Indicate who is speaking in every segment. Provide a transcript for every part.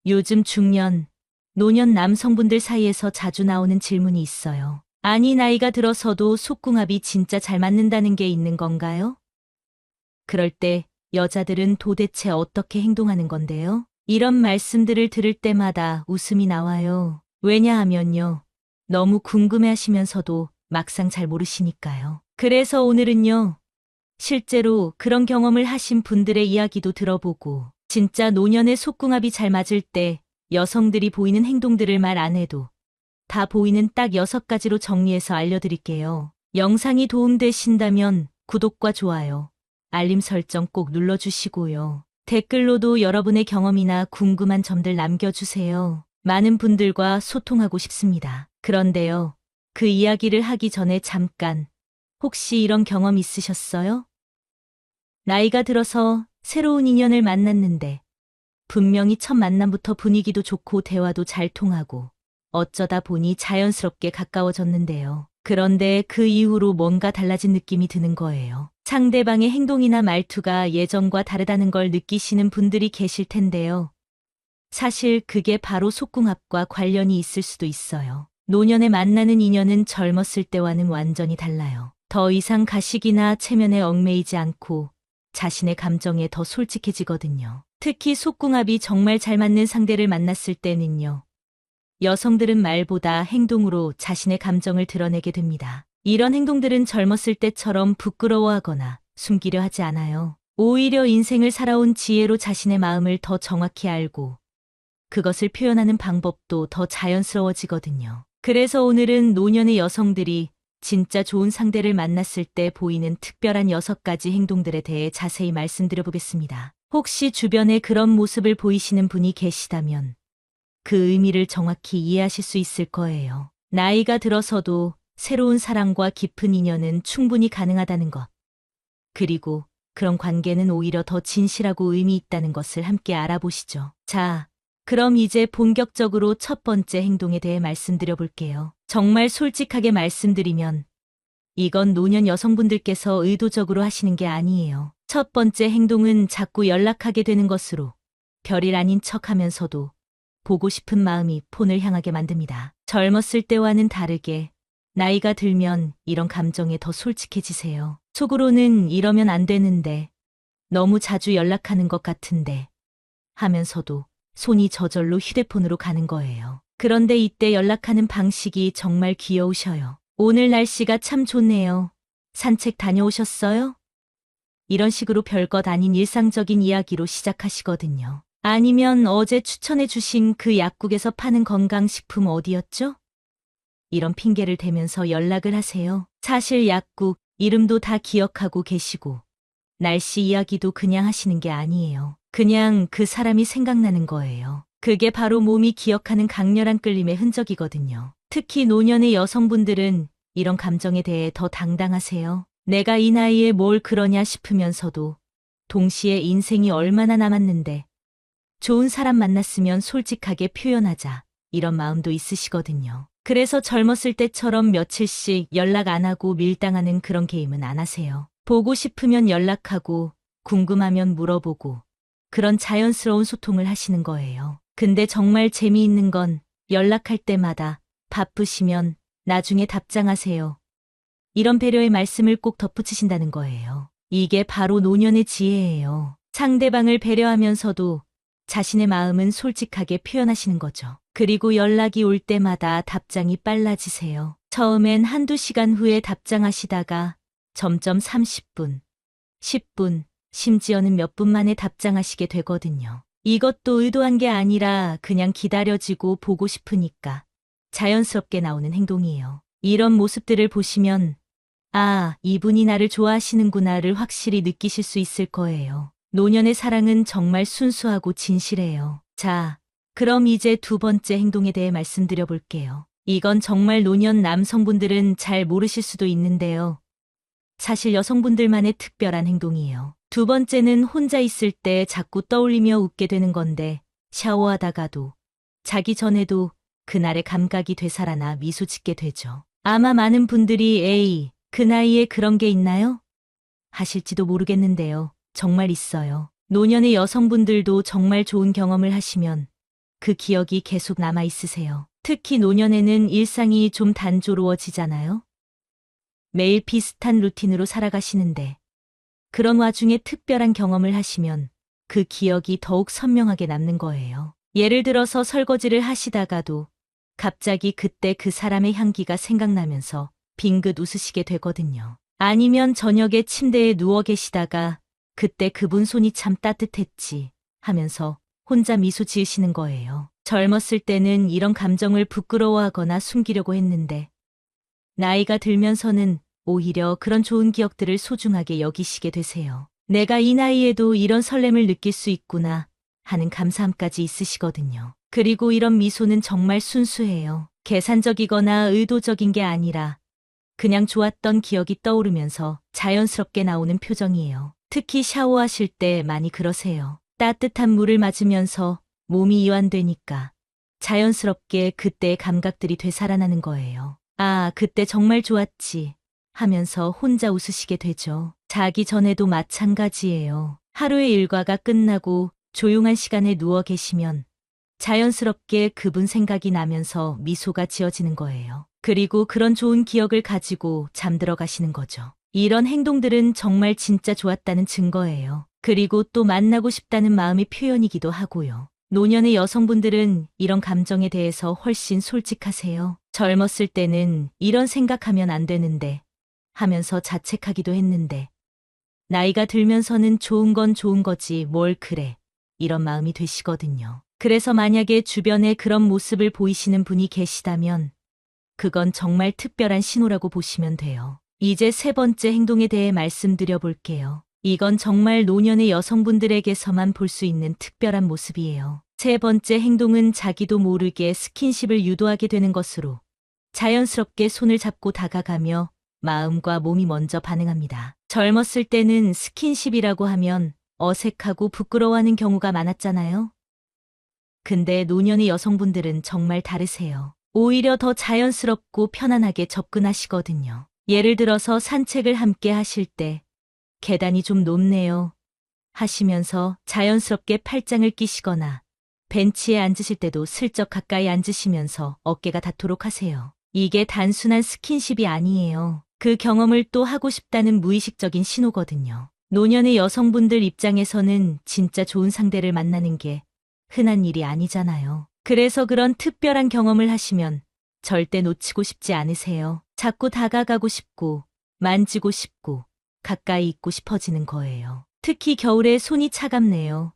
Speaker 1: 요즘 중년, 노년 남성분들 사이에서 자주 나오는 질문이 있어요. 아니, 나이가 들어서도 속궁합이 진짜 잘 맞는다는 게 있는 건가요? 그럴 때 여자들은 도대체 어떻게 행동하는 건데요? 이런 말씀들을 들을 때마다 웃음이 나와요. 왜냐하면요. 너무 궁금해 하시면서도 막상 잘 모르시니까요. 그래서 오늘은요. 실제로 그런 경험을 하신 분들의 이야기도 들어보고 진짜 노년의 속궁합이 잘 맞을 때 여성들이 보이는 행동들을 말 안 해도 다 보이는 딱 6가지로 정리해서 알려드릴게요. 영상이 도움되신다면 구독과 좋아요, 알림 설정 꼭 눌러주시고요. 댓글로도 여러분의 경험이나 궁금한 점들 남겨주세요. 많은 분들과 소통하고 싶습니다. 그런데요. 그 이야기를 하기 전에 잠깐 혹시 이런 경험 있으셨어요? 나이가 들어서 새로운 인연을 만났는데 분명히 첫 만남부터 분위기도 좋고 대화도 잘 통하고 어쩌다 보니 자연스럽게 가까워졌는데요. 그런데 그 이후로 뭔가 달라진 느낌이 드는 거예요. 상대방의 행동이나 말투가 예전과 다르다는 걸 느끼시는 분들이 계실 텐데요. 사실 그게 바로 속궁합과 관련이 있을 수도 있어요. 노년에 만나는 인연은 젊었을 때와는 완전히 달라요. 더 이상 가식이나 체면에 얽매이지 않고 자신의 감정에 더 솔직해지거든요. 특히 속궁합이 정말 잘 맞는 상대를 만났을 때는요. 여성들은 말보다 행동으로 자신의 감정을 드러내게 됩니다. 이런 행동들은 젊었을 때처럼 부끄러워하거나 숨기려 하지 않아요. 오히려 인생을 살아온 지혜로 자신의 마음을 더 정확히 알고 그것을 표현하는 방법도 더 자연스러워지거든요. 그래서 오늘은 노년의 여성들이 진짜 좋은 상대를 만났을 때 보이는 특별한 6가지 행동들에 대해 자세히 말씀드려보겠습니다. 혹시 주변에 그런 모습을 보이시는 분이 계시다면 그 의미를 정확히 이해하실 수 있을 거예요. 나이가 들어서도 새로운 사랑과 깊은 인연은 충분히 가능하다는 것. 그리고 그런 관계는 오히려 더 진실하고 의미 있다는 것을 함께 알아보시죠. 자, 그럼 이제 본격적으로 첫 번째 행동에 대해 말씀드려 볼게요. 정말 솔직하게 말씀드리면 이건 노년 여성분들께서 의도적으로 하시는 게 아니에요. 첫 번째 행동은 자꾸 연락하게 되는 것으로 별일 아닌 척 하면서도 보고 싶은 마음이 폰을 향하게 만듭니다. 젊었을 때와는 다르게 나이가 들면 이런 감정에 더 솔직해지세요. 속으로는 이러면 안 되는데, 너무 자주 연락하는 것 같은데 하면서도 손이 저절로 휴대폰으로 가는 거예요. 그런데 이때 연락하는 방식이 정말 귀여우셔요. 오늘 날씨가 참 좋네요. 산책 다녀오셨어요? 이런 식으로 별것 아닌 일상적인 이야기로 시작하시거든요. 아니면 어제 추천해 주신 그 약국에서 파는 건강식품 어디였죠? 이런 핑계를 대면서 연락을 하세요. 사실 약국 이름도 다 기억하고 계시고 날씨 이야기도 그냥 하시는 게 아니에요. 그냥 그 사람이 생각나는 거예요. 그게 바로 몸이 기억하는 강렬한 끌림의 흔적이거든요. 특히 노년의 여성분들은 이런 감정에 대해 더 당당하세요. 내가 이 나이에 뭘 그러냐 싶으면서도 동시에 인생이 얼마나 남았는데 좋은 사람 만났으면 솔직하게 표현하자 이런 마음도 있으시거든요. 그래서 젊었을 때처럼 며칠씩 연락 안 하고 밀당하는 그런 게임은 안 하세요. 보고 싶으면 연락하고 궁금하면 물어보고 그런 자연스러운 소통을 하시는 거예요. 근데 정말 재미있는 건 연락할 때마다 바쁘시면 나중에 답장하세요. 이런 배려의 말씀을 꼭 덧붙이신다는 거예요. 이게 바로 노년의 지혜예요. 상대방을 배려하면서도 자신의 마음은 솔직하게 표현하시는 거죠. 그리고 연락이 올 때마다 답장이 빨라지세요. 처음엔 한두 시간 후에 답장하시다가 점점 30분, 10분, 심지어는 몇 분 만에 답장하시게 되거든요. 이것도 의도한 게 아니라 그냥 기다려지고 보고 싶으니까 자연스럽게 나오는 행동이에요. 이런 모습들을 보시면 아, 이분이 나를 좋아하시는구나를 확실히 느끼실 수 있을 거예요. 노년의 사랑은 정말 순수하고 진실해요. 자, 그럼 이제 두 번째 행동에 대해 말씀드려 볼게요. 이건 정말 노년 남성분들은 잘 모르실 수도 있는데요. 사실 여성분들만의 특별한 행동이에요. 두 번째는 혼자 있을 때 자꾸 떠올리며 웃게 되는 건데 샤워하다가도 자기 전에도 그날의 감각이 되살아나 미소 짓게 되죠. 아마 많은 분들이 에이, 그 나이에 그런 게 있나요? 하실지도 모르겠는데요. 정말 있어요. 노년의 여성분들도 정말 좋은 경험을 하시면 그 기억이 계속 남아 있으세요. 특히 노년에는 일상이 좀 단조로워지잖아요. 매일 비슷한 루틴으로 살아가시는데 그런 와중에 특별한 경험을 하시면 그 기억이 더욱 선명하게 남는 거예요. 예를 들어서 설거지를 하시다가도 갑자기 그때 그 사람의 향기가 생각나면서 빙긋 웃으시게 되거든요. 아니면 저녁에 침대에 누워 계시다가 그때 그분 손이 참 따뜻했지 하면서 혼자 미소 지으시는 거예요. 젊었을 때는 이런 감정을 부끄러워하거나 숨기려고 했는데 나이가 들면서는 오히려 그런 좋은 기억들을 소중하게 여기시게 되세요. 내가 이 나이에도 이런 설렘을 느낄 수 있구나 하는 감사함까지 있으시거든요. 그리고 이런 미소는 정말 순수해요. 계산적이거나 의도적인 게 아니라 그냥 좋았던 기억이 떠오르면서 자연스럽게 나오는 표정이에요. 특히 샤워하실 때 많이 그러세요. 따뜻한 물을 맞으면서 몸이 이완되니까 자연스럽게 그때의 감각들이 되살아나는 거예요. 아, 그때 정말 좋았지 하면서 혼자 웃으시게 되죠. 자기 전에도 마찬가지예요. 하루의 일과가 끝나고 조용한 시간에 누워 계시면 자연스럽게 그분 생각이 나면서 미소가 지어지는 거예요. 그리고 그런 좋은 기억을 가지고 잠들어 가시는 거죠. 이런 행동들은 정말 진짜 좋았다는 증거예요. 그리고 또 만나고 싶다는 마음의 표현이기도 하고요. 노년의 여성분들은 이런 감정에 대해서 훨씬 솔직하세요. 젊었을 때는 이런 생각하면 안 되는데 하면서 자책하기도 했는데 나이가 들면서는 좋은 건 좋은 거지 뭘 그래 이런 마음이 되시거든요. 그래서 만약에 주변에 그런 모습을 보이시는 분이 계시다면 그건 정말 특별한 신호라고 보시면 돼요. 이제 세 번째 행동에 대해 말씀드려 볼게요. 이건 정말 노년의 여성분들에게서만 볼 수 있는 특별한 모습이에요. 세 번째 행동은 자기도 모르게 스킨십을 유도하게 되는 것으로 자연스럽게 손을 잡고 다가가며 마음과 몸이 먼저 반응합니다. 젊었을 때는 스킨십이라고 하면 어색하고 부끄러워하는 경우가 많았잖아요. 근데 노년의 여성분들은 정말 다르세요. 오히려 더 자연스럽고 편안하게 접근하시거든요. 예를 들어서 산책을 함께 하실 때 계단이 좀 높네요 하시면서 자연스럽게 팔짱을 끼시거나 벤치에 앉으실 때도 슬쩍 가까이 앉으시면서 어깨가 닿도록 하세요. 이게 단순한 스킨십이 아니에요. 그 경험을 또 하고 싶다는 무의식적인 신호거든요. 노년의 여성분들 입장에서는 진짜 좋은 상대를 만나는 게 흔한 일이 아니잖아요. 그래서 그런 특별한 경험을 하시면 절대 놓치고 싶지 않으세요. 자꾸 다가가고 싶고 만지고 싶고 가까이 있고 싶어지는 거예요. 특히 겨울에 손이 차갑네요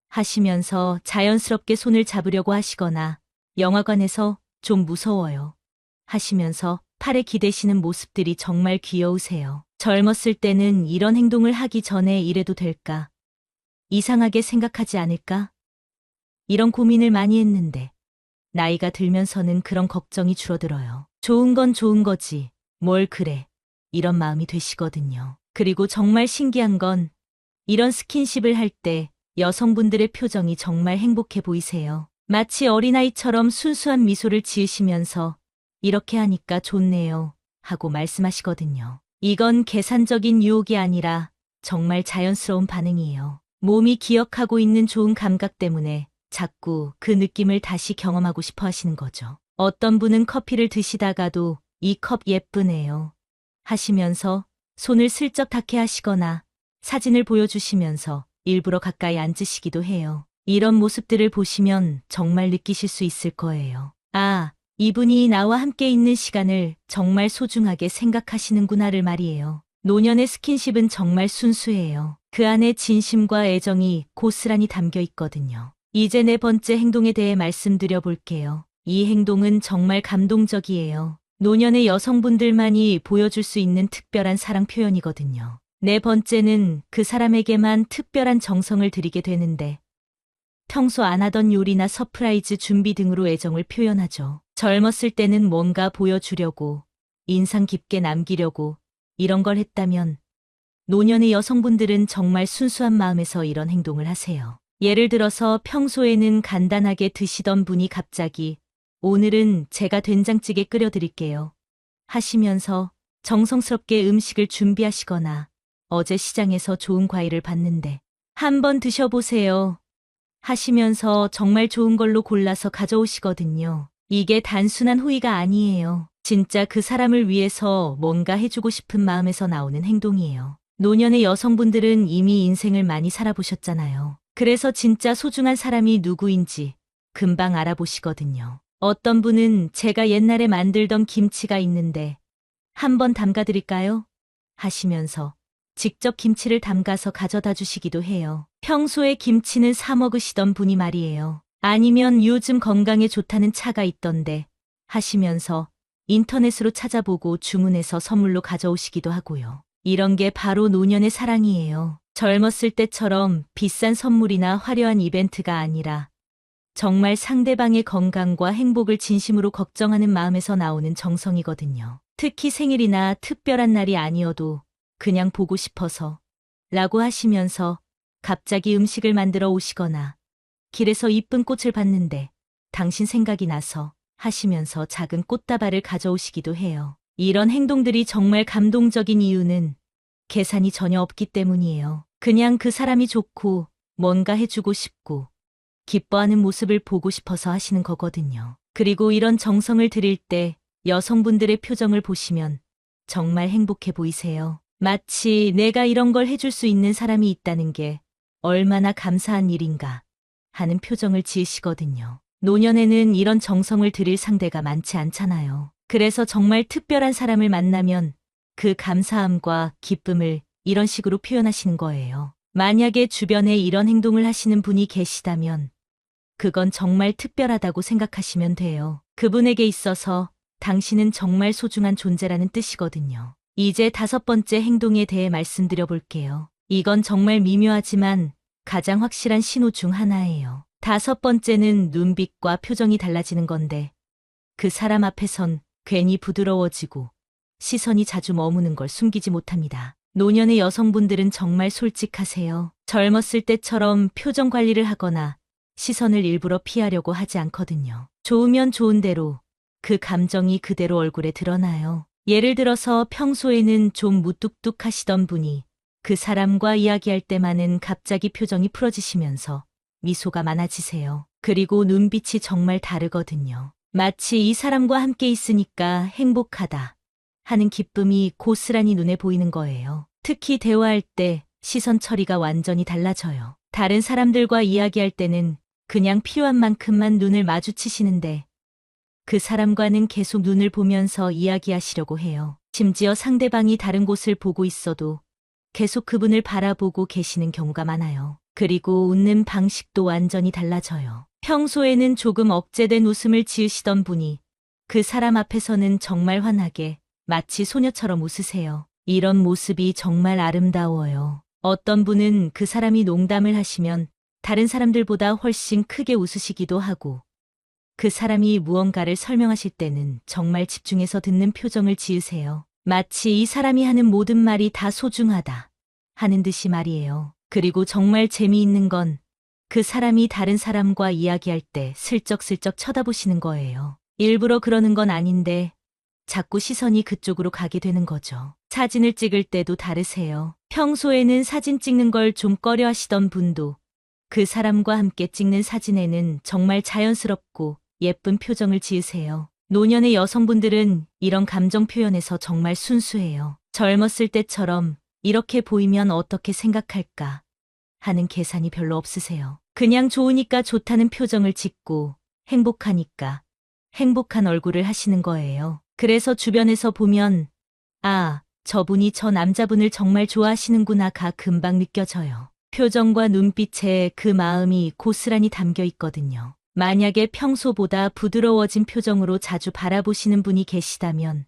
Speaker 1: 하시면서 자연스럽게 손을 잡으려고 하시거나 영화관에서 좀 무서워요 하시면서 팔에 기대시는 모습들이 정말 귀여우세요. 젊었을 때는 이런 행동을 하기 전에 이래도 될까? 이상하게 생각하지 않을까? 이런 고민을 많이 했는데 나이가 들면서는 그런 걱정이 줄어들어요. 좋은 건 좋은 거지. 뭘 그래. 이런 마음이 되시거든요. 그리고 정말 신기한 건 이런 스킨십을 할 때 여성분들의 표정이 정말 행복해 보이세요. 마치 어린아이처럼 순수한 미소를 지으시면서 이렇게 하니까 좋네요 하고 말씀하시거든요. 이건 계산적인 유혹이 아니라 정말 자연스러운 반응이에요. 몸이 기억하고 있는 좋은 감각 때문에 자꾸 그 느낌을 다시 경험하고 싶어 하시는 거죠. 어떤 분은 커피를 드시다가도 이 컵 예쁘네요 하시면서 손을 슬쩍 닿게 하시거나 사진을 보여주시면서 일부러 가까이 앉으시기도 해요. 이런 모습들을 보시면 정말 느끼실 수 있을 거예요. 아, 이분이 나와 함께 있는 시간을 정말 소중하게 생각하시는구나를 말이에요. 노년의 스킨십은 정말 순수해요. 그 안에 진심과 애정이 고스란히 담겨 있거든요. 이제 네 번째 행동에 대해 말씀드려 볼게요. 이 행동은 정말 감동적이에요. 노년의 여성분들만이 보여줄 수 있는 특별한 사랑 표현이거든요. 네 번째는 그 사람에게만 특별한 정성을 들이게 되는데 평소 안 하던 요리나 서프라이즈 준비 등으로 애정을 표현하죠. 젊었을 때는 뭔가 보여주려고, 인상 깊게 남기려고 이런 걸 했다면 노년의 여성분들은 정말 순수한 마음에서 이런 행동을 하세요. 예를 들어서 평소에는 간단하게 드시던 분이 갑자기 오늘은 제가 된장찌개 끓여드릴게요 하시면서 정성스럽게 음식을 준비하시거나 어제 시장에서 좋은 과일을 봤는데 한번 드셔보세요 하시면서 정말 좋은 걸로 골라서 가져오시거든요. 이게 단순한 호의가 아니에요. 진짜 그 사람을 위해서 뭔가 해주고 싶은 마음에서 나오는 행동이에요. 노년의 여성분들은 이미 인생을 많이 살아보셨잖아요. 그래서 진짜 소중한 사람이 누구인지 금방 알아보시거든요. 어떤 분은 제가 옛날에 만들던 김치가 있는데 한번 담가드릴까요? 하시면서 직접 김치를 담가서 가져다 주시기도 해요. 평소에 김치는 사 먹으시던 분이 말이에요. 아니면 요즘 건강에 좋다는 차가 있던데 하시면서 인터넷으로 찾아보고 주문해서 선물로 가져오시기도 하고요. 이런 게 바로 노년의 사랑이에요. 젊었을 때처럼 비싼 선물이나 화려한 이벤트가 아니라 정말 상대방의 건강과 행복을 진심으로 걱정하는 마음에서 나오는 정성이거든요. 특히 생일이나 특별한 날이 아니어도 그냥 보고 싶어서 라고 하시면서 갑자기 음식을 만들어 오시거나 길에서 이쁜 꽃을 봤는데 당신 생각이 나서 하시면서 작은 꽃다발을 가져오시기도 해요. 이런 행동들이 정말 감동적인 이유는 계산이 전혀 없기 때문이에요. 그냥 그 사람이 좋고 뭔가 해주고 싶고 기뻐하는 모습을 보고 싶어서 하시는 거거든요. 그리고 이런 정성을 드릴 때 여성분들의 표정을 보시면 정말 행복해 보이세요. 마치 내가 이런 걸 해줄 수 있는 사람이 있다는 게 얼마나 감사한 일인가 하는 표정을 지으시거든요. 노년에는 이런 정성을 드릴 상대가 많지 않잖아요. 그래서 정말 특별한 사람을 만나면 그 감사함과 기쁨을 이런 식으로 표현하시는 거예요. 만약에 주변에 이런 행동을 하시는 분이 계시다면 그건 정말 특별하다고 생각하시면 돼요. 그분에게 있어서 당신은 정말 소중한 존재라는 뜻이거든요. 이제 5번째 행동에 대해 말씀드려 볼게요. 이건 정말 미묘하지만 가장 확실한 신호 중 하나예요. 5번째는 눈빛과 표정이 달라지는 건데 그 사람 앞에선 괜히 부드러워지고 시선이 자주 머무는 걸 숨기지 못합니다. 노년의 여성분들은 정말 솔직하세요. 젊었을 때처럼 표정 관리를 하거나 시선을 일부러 피하려고 하지 않거든요. 좋으면 좋은 대로 그 감정이 그대로 얼굴에 드러나요. 예를 들어서 평소에는 좀 무뚝뚝하시던 분이 그 사람과 이야기할 때만은 갑자기 표정이 풀어지시면서 미소가 많아지세요. 그리고 눈빛이 정말 다르거든요. 마치 이 사람과 함께 있으니까 행복하다 하는 기쁨이 고스란히 눈에 보이는 거예요. 특히 대화할 때 시선 처리가 완전히 달라져요. 다른 사람들과 이야기할 때는 그냥 필요한 만큼만 눈을 마주치시는데 그 사람과는 계속 눈을 보면서 이야기하시려고 해요. 심지어 상대방이 다른 곳을 보고 있어도 계속 그분을 바라보고 계시는 경우가 많아요. 그리고 웃는 방식도 완전히 달라져요. 평소에는 조금 억제된 웃음을 지으시던 분이 그 사람 앞에서는 정말 환하게 마치 소녀처럼 웃으세요. 이런 모습이 정말 아름다워요. 어떤 분은 그 사람이 농담을 하시면 다른 사람들보다 훨씬 크게 웃으시기도 하고 그 사람이 무언가를 설명하실 때는 정말 집중해서 듣는 표정을 지으세요. 마치 이 사람이 하는 모든 말이 다 소중하다 하는 듯이 말이에요. 그리고 정말 재미있는 건 그 사람이 다른 사람과 이야기할 때 슬쩍슬쩍 쳐다보시는 거예요. 일부러 그러는 건 아닌데 자꾸 시선이 그쪽으로 가게 되는 거죠. 사진을 찍을 때도 다르세요. 평소에는 사진 찍는 걸 좀 꺼려 하시던 분도 그 사람과 함께 찍는 사진에는 정말 자연스럽고 예쁜 표정을 지으세요. 노년의 여성분들은 이런 감정 표현에서 정말 순수해요. 젊었을 때처럼 이렇게 보이면 어떻게 생각할까 하는 계산이 별로 없으세요. 그냥 좋으니까 좋다는 표정을 짓고 행복하니까 행복한 얼굴을 하시는 거예요. 그래서 주변에서 보면 아, 저분이 저 남자분을 정말 좋아하시는구나가 금방 느껴져요. 표정과 눈빛에 그 마음이 고스란히 담겨 있거든요. 만약에 평소보다 부드러워진 표정으로 자주 바라보시는 분이 계시다면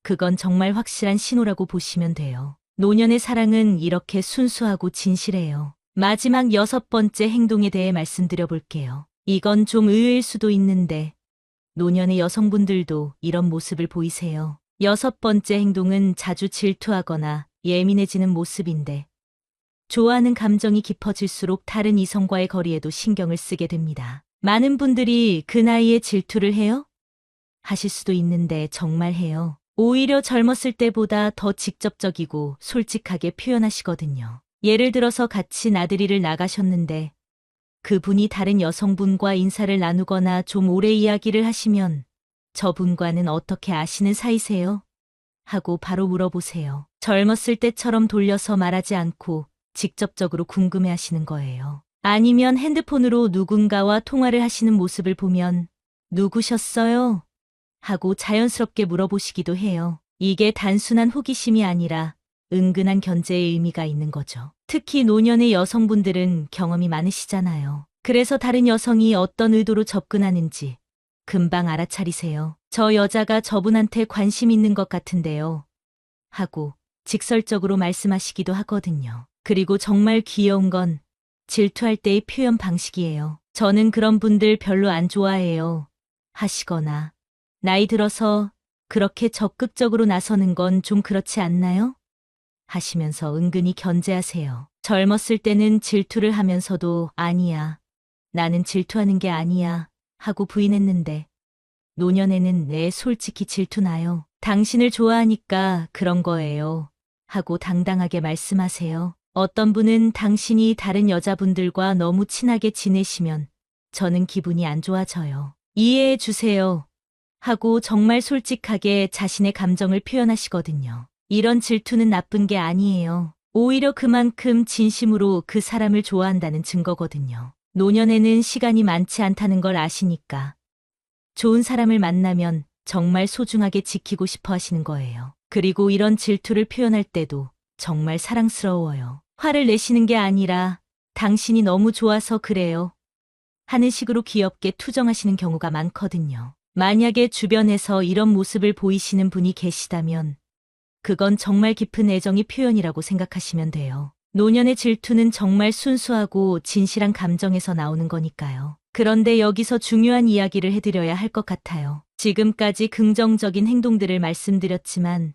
Speaker 1: 그건 정말 확실한 신호라고 보시면 돼요. 노년의 사랑은 이렇게 순수하고 진실해요. 마지막 6번째 행동에 대해 말씀드려 볼게요. 이건 좀 의외일 수도 있는데 노년의 여성분들도 이런 모습을 보이세요. 6번째 행동은 자주 질투하거나 예민해지는 모습인데 좋아하는 감정이 깊어질수록 다른 이성과의 거리에도 신경을 쓰게 됩니다. 많은 분들이 그 나이에 질투를 해요? 하실 수도 있는데 정말 해요. 오히려 젊었을 때보다 더 직접적이고 솔직하게 표현하시거든요. 예를 들어서 같이 나들이를 나가셨는데 그분이 다른 여성분과 인사를 나누거나 좀 오래 이야기를 하시면 저분과는 어떻게 아시는 사이세요? 하고 바로 물어보세요. 젊었을 때처럼 돌려서 말하지 않고 직접적으로 궁금해 하시는 거예요. 아니면 핸드폰으로 누군가와 통화를 하시는 모습을 보면 누구셨어요? 하고 자연스럽게 물어보시기도 해요. 이게 단순한 호기심이 아니라 은근한 견제의 의미가 있는 거죠. 특히 노년의 여성분들은 경험이 많으시잖아요. 그래서 다른 여성이 어떤 의도로 접근하는지 금방 알아차리세요. 저 여자가 저분한테 관심 있는 것 같은데요. 하고 직설적으로 말씀하시기도 하거든요. 그리고 정말 귀여운 건 질투할 때의 표현 방식이에요. 저는 그런 분들 별로 안 좋아해요. 하시거나 나이 들어서 그렇게 적극적으로 나서는 건 좀 그렇지 않나요? 하시면서 은근히 견제하세요. 젊었을 때는 질투를 하면서도 아니야. 나는 질투하는 게 아니야. 하고 부인했는데 노년에는 네, 솔직히 질투나요. 당신을 좋아하니까 그런 거예요. 하고 당당하게 말씀하세요. 어떤 분은 당신이 다른 여자분들과 너무 친하게 지내시면 저는 기분이 안 좋아져요. 이해해 주세요. 하고 정말 솔직하게 자신의 감정을 표현하시거든요. 이런 질투는 나쁜 게 아니에요. 오히려 그만큼 진심으로 그 사람을 좋아한다는 증거거든요. 노년에는 시간이 많지 않다는 걸 아시니까 좋은 사람을 만나면 정말 소중하게 지키고 싶어 하시는 거예요. 그리고 이런 질투를 표현할 때도 정말 사랑스러워요. 화를 내시는 게 아니라 당신이 너무 좋아서 그래요. 하는 식으로 귀엽게 투정하시는 경우가 많거든요. 만약에 주변에서 이런 모습을 보이시는 분이 계시다면 그건 정말 깊은 애정의 표현이라고 생각하시면 돼요. 노년의 질투는 정말 순수하고 진실한 감정에서 나오는 거니까요. 그런데 여기서 중요한 이야기를 해드려야 할 것 같아요. 지금까지 긍정적인 행동들을 말씀드렸지만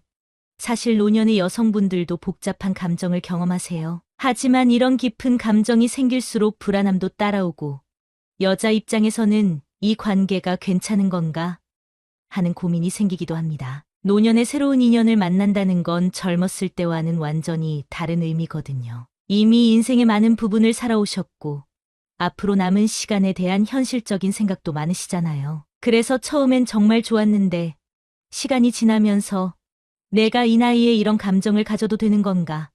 Speaker 1: 사실 노년의 여성분들도 복잡한 감정을 경험하세요. 하지만 이런 깊은 감정이 생길수록 불안함도 따라오고 여자 입장에서는 이 관계가 괜찮은 건가 하는 고민이 생기기도 합니다. 노년의 새로운 인연을 만난다는 건 젊었을 때와는 완전히 다른 의미거든요. 이미 인생의 많은 부분을 살아오셨고 앞으로 남은 시간에 대한 현실적인 생각도 많으시잖아요. 그래서 처음엔 정말 좋았는데 시간이 지나면서 내가 이 나이에 이런 감정을 가져도 되는 건가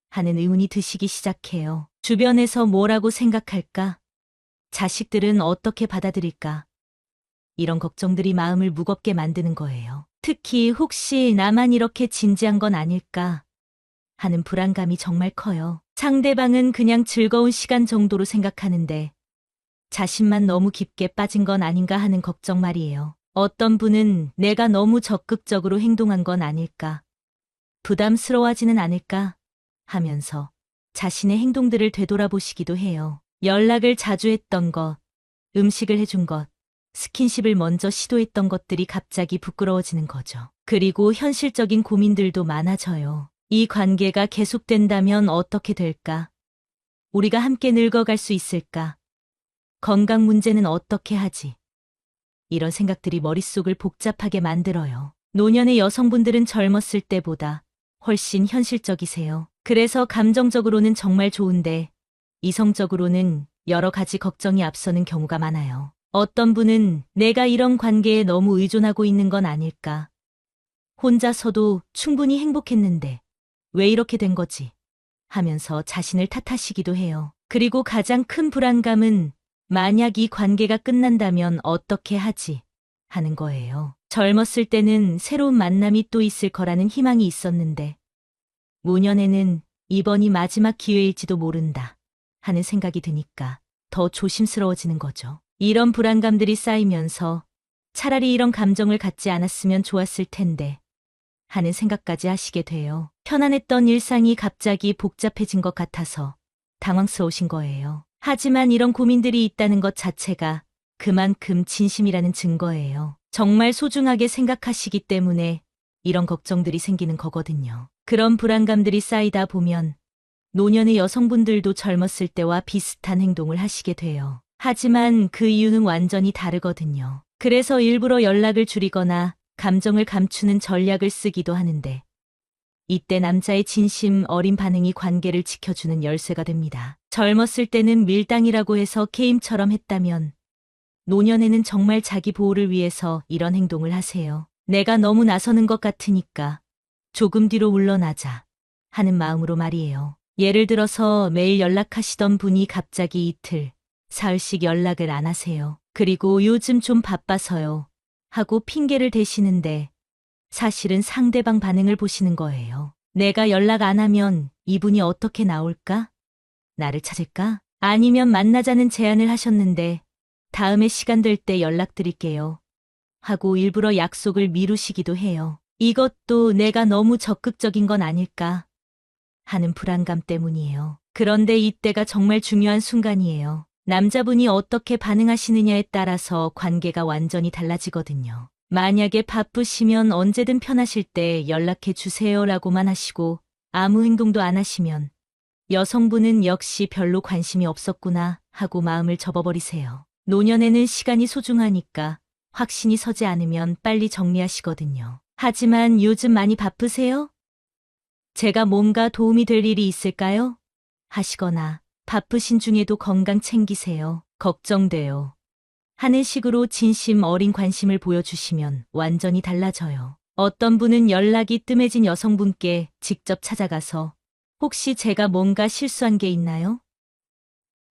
Speaker 1: 하는 의문이 드시기 시작해요. 주변에서 뭐라고 생각할까? 자식들은 어떻게 받아들일까? 이런 걱정들이 마음을 무겁게 만드는 거예요. 특히 혹시 나만 이렇게 진지한 건 아닐까 하는 불안감이 정말 커요. 상대방은 그냥 즐거운 시간 정도로 생각하는데 자신만 너무 깊게 빠진 건 아닌가 하는 걱정 말이에요. 어떤 분은 내가 너무 적극적으로 행동한 건 아닐까, 부담스러워하지는 않을까 하면서 자신의 행동들을 되돌아보시기도 해요. 연락을 자주 했던 것, 음식을 해준 것, 스킨십을 먼저 시도했던 것들이 갑자기 부끄러워지는 거죠. 그리고 현실적인 고민들도 많아져요. 이 관계가 계속된다면 어떻게 될까? 우리가 함께 늙어갈 수 있을까? 건강 문제는 어떻게 하지? 이런 생각들이 머릿속을 복잡하게 만들어요. 노년의 여성분들은 젊었을 때보다 훨씬 현실적이세요. 그래서 감정적으로는 정말 좋은데 이성적으로는 여러 가지 걱정이 앞서는 경우가 많아요. 어떤 분은 내가 이런 관계에 너무 의존하고 있는 건 아닐까? 혼자서도 충분히 행복했는데 왜 이렇게 된 거지? 하면서 자신을 탓하시기도 해요. 그리고 가장 큰 불안감은 만약 이 관계가 끝난다면 어떻게 하지? 하는 거예요. 젊었을 때는 새로운 만남이 또 있을 거라는 희망이 있었는데 노년에는 이번이 마지막 기회일지도 모른다 하는 생각이 드니까 더 조심스러워지는 거죠. 이런 불안감들이 쌓이면서 차라리 이런 감정을 갖지 않았으면 좋았을 텐데 하는 생각까지 하시게 돼요. 편안했던 일상이 갑자기 복잡해진 것 같아서 당황스러우신 거예요. 하지만 이런 고민들이 있다는 것 자체가 그만큼 진심이라는 증거예요. 정말 소중하게 생각하시기 때문에 이런 걱정들이 생기는 거거든요. 그런 불안감들이 쌓이다 보면 노년의 여성분들도 젊었을 때와 비슷한 행동을 하시게 돼요. 하지만 그 이유는 완전히 다르거든요. 그래서 일부러 연락을 줄이거나 감정을 감추는 전략을 쓰기도 하는데 이때 남자의 진심 어린 반응이 관계를 지켜주는 열쇠가 됩니다. 젊었을 때는 밀당이라고 해서 게임처럼 했다면 노년에는 정말 자기 보호를 위해서 이런 행동을 하세요. 내가 너무 나서는 것 같으니까 조금 뒤로 물러나자 하는 마음으로 말이에요. 예를 들어서 매일 연락하시던 분이 갑자기 이틀, 사흘씩 연락을 안 하세요. 그리고 요즘 좀 바빠서요 하고 핑계를 대시는데 사실은 상대방 반응을 보시는 거예요. 내가 연락 안 하면 이분이 어떻게 나올까? 나를 찾을까? 아니면 만나자는 제안을 하셨는데 다음에 시간 될 때 연락드릴게요 하고 일부러 약속을 미루시기도 해요. 이것도 내가 너무 적극적인 건 아닐까 하는 불안감 때문이에요. 그런데 이때가 정말 중요한 순간이에요. 남자분이 어떻게 반응하시느냐에 따라서 관계가 완전히 달라지거든요. 만약에 바쁘시면 언제든 편하실 때 연락해 주세요라고만 하시고 아무 행동도 안 하시면 여성분은 역시 별로 관심이 없었구나 하고 마음을 접어버리세요. 노년에는 시간이 소중하니까 확신이 서지 않으면 빨리 정리하시거든요. 하지만 요즘 많이 바쁘세요? 제가 뭔가 도움이 될 일이 있을까요? 하시거나 바쁘신 중에도 건강 챙기세요. 걱정돼요. 하는 식으로 진심 어린 관심을 보여주시면 완전히 달라져요. 어떤 분은 연락이 뜸해진 여성분께 직접 찾아가서 혹시 제가 뭔가 실수한 게 있나요?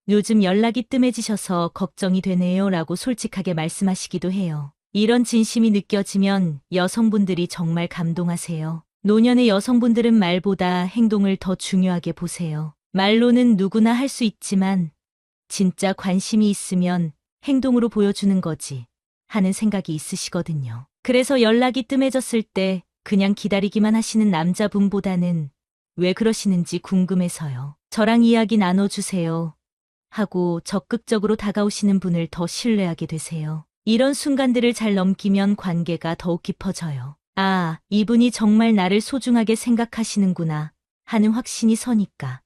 Speaker 1: 요즘 연락이 뜸해지셔서 걱정이 되네요 라고 솔직하게 말씀하시기도 해요. 이런 진심이 느껴지면 여성분들이 정말 감동하세요. 노년의 여성분들은 말보다 행동을 더 중요하게 보세요. 말로는 누구나 할 수 있지만 진짜 관심이 있으면 행동으로 보여주는 거지 하는 생각이 있으시거든요. 그래서 연락이 뜸해졌을 때 그냥 기다리기만 하시는 남자분보다는 왜 그러시는지 궁금해서요. 저랑 이야기 나눠주세요 하고 적극적으로 다가오시는 분을 더 신뢰하게 되세요. 이런 순간들을 잘 넘기면 관계가 더욱 깊어져요. 아, 이분이 정말 나를 소중하게 생각하시는구나 하는 확신이 서니까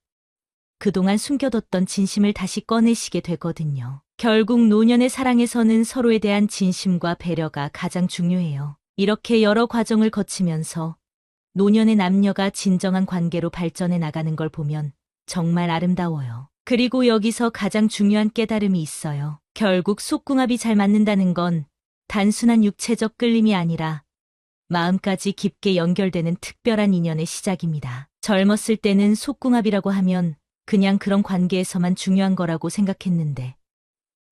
Speaker 1: 그동안 숨겨뒀던 진심을 다시 꺼내시게 되거든요. 결국 노년의 사랑에서는 서로에 대한 진심과 배려가 가장 중요해요. 이렇게 여러 과정을 거치면서 노년의 남녀가 진정한 관계로 발전해 나가는 걸 보면 정말 아름다워요. 그리고 여기서 가장 중요한 깨달음이 있어요. 결국 속궁합이 잘 맞는다는 건 단순한 육체적 끌림이 아니라 마음까지 깊게 연결되는 특별한 인연의 시작입니다. 젊었을 때는 속궁합이라고 하면 그냥 그런 관계에서만 중요한 거라고 생각했는데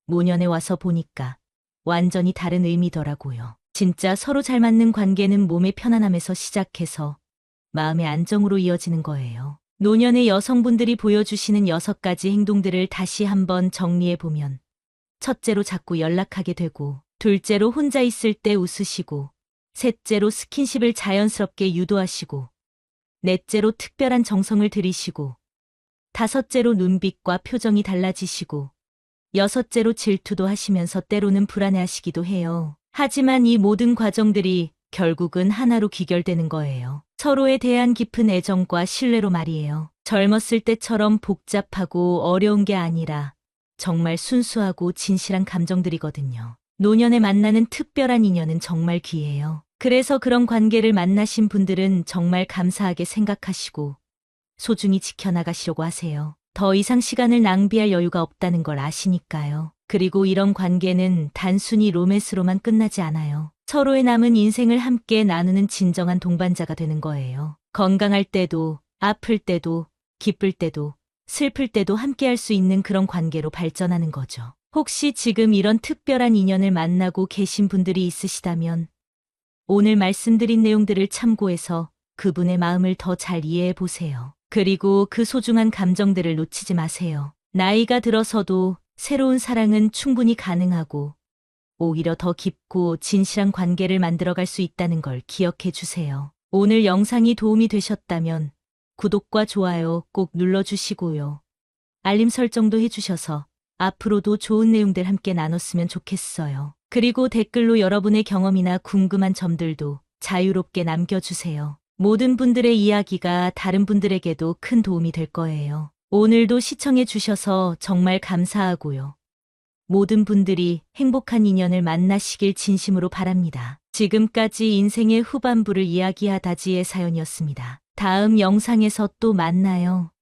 Speaker 1: 노년에 와서 보니까 완전히 다른 의미더라고요. 진짜 서로 잘 맞는 관계는 몸의 편안함에서 시작해서 마음의 안정으로 이어지는 거예요. 노년의 여성분들이 보여주시는 6가지 행동들을 다시 한번 정리해보면 첫째로 자꾸 연락하게 되고, 둘째로 혼자 있을 때 웃으시고, 셋째로 스킨십을 자연스럽게 유도하시고, 넷째로 특별한 정성을 들이시고, 다섯째로 눈빛과 표정이 달라지시고, 여섯째로 질투도 하시면서 때로는 불안해하시기도 해요. 하지만 이 모든 과정들이 결국은 하나로 귀결되는 거예요. 서로에 대한 깊은 애정과 신뢰로 말이에요. 젊었을 때처럼 복잡하고 어려운 게 아니라 정말 순수하고 진실한 감정들이거든요. 노년에 만나는 특별한 인연은 정말 귀해요. 그래서 그런 관계를 만나신 분들은 정말 감사하게 생각하시고 소중히 지켜나가시려고 하세요. 더 이상 시간을 낭비할 여유가 없다는 걸 아시니까요. 그리고 이런 관계는 단순히 로맨스로만 끝나지 않아요. 서로의 남은 인생을 함께 나누는 진정한 동반자가 되는 거예요. 건강할 때도, 아플 때도, 기쁠 때도, 슬플 때도 함께 할 수 있는 그런 관계로 발전하는 거죠. 혹시 지금 이런 특별한 인연을 만나고 계신 분들이 있으시다면 오늘 말씀드린 내용들을 참고해서 그분의 마음을 더 잘 이해해 보세요. 그리고 그 소중한 감정들을 놓치지 마세요. 나이가 들어서도 새로운 사랑은 충분히 가능하고 오히려 더 깊고 진실한 관계를 만들어갈 수 있다는 걸 기억해 주세요. 오늘 영상이 도움이 되셨다면 구독과 좋아요 꼭 눌러주시고요. 알림 설정도 해주셔서 앞으로도 좋은 내용들 함께 나눴으면 좋겠어요. 그리고 댓글로 여러분의 경험이나 궁금한 점들도 자유롭게 남겨주세요. 모든 분들의 이야기가 다른 분들에게도 큰 도움이 될 거예요. 오늘도 시청해 주셔서 정말 감사하고요. 모든 분들이 행복한 인연을 만나시길 진심으로 바랍니다. 지금까지 인생의 후반부를 이야기하다지의 사연이었습니다. 다음 영상에서 또 만나요.